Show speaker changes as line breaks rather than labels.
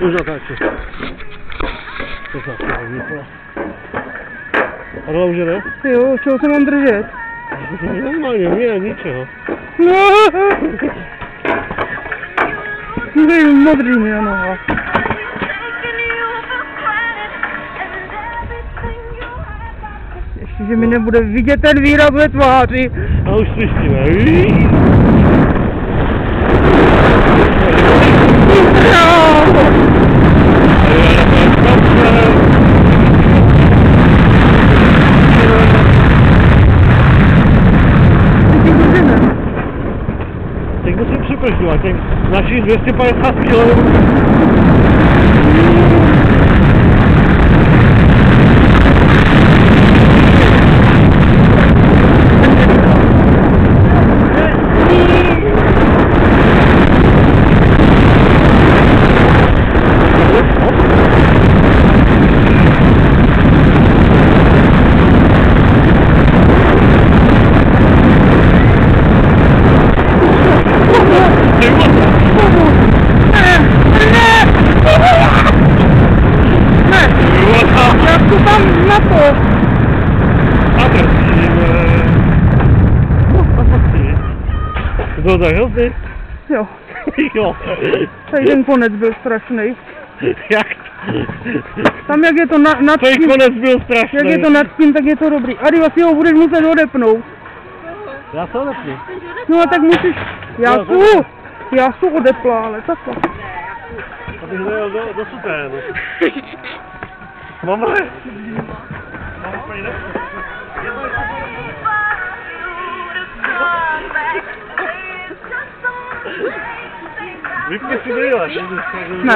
Už natáčí. To zase vypadá. A dole už jde?
Jo, čeho se mám držet?
Normálně, mě ničeho.
Ty modrý mi na noha. Ještě, že mi nebude vidět ten výraz ve tváři.
A už slyšíme. Teď musím připržďovat, těch našich 250 kg.
Tam na to.
To tak hrozný?
Jo.
Jo.
Tady ten konec byl strašný.
Jak?
Tam jak je to nad
Tady
tím,
konec byl strašný.
jak je to nad tím, tak je to dobrý. Adi, vlastně ho budeš muset odepnout.
Já se odepnu.
No a tak musíš, já jsem odepla, ale takhle.
Abych dojel do suténu. Mama! Vypni si brýle.
Ne.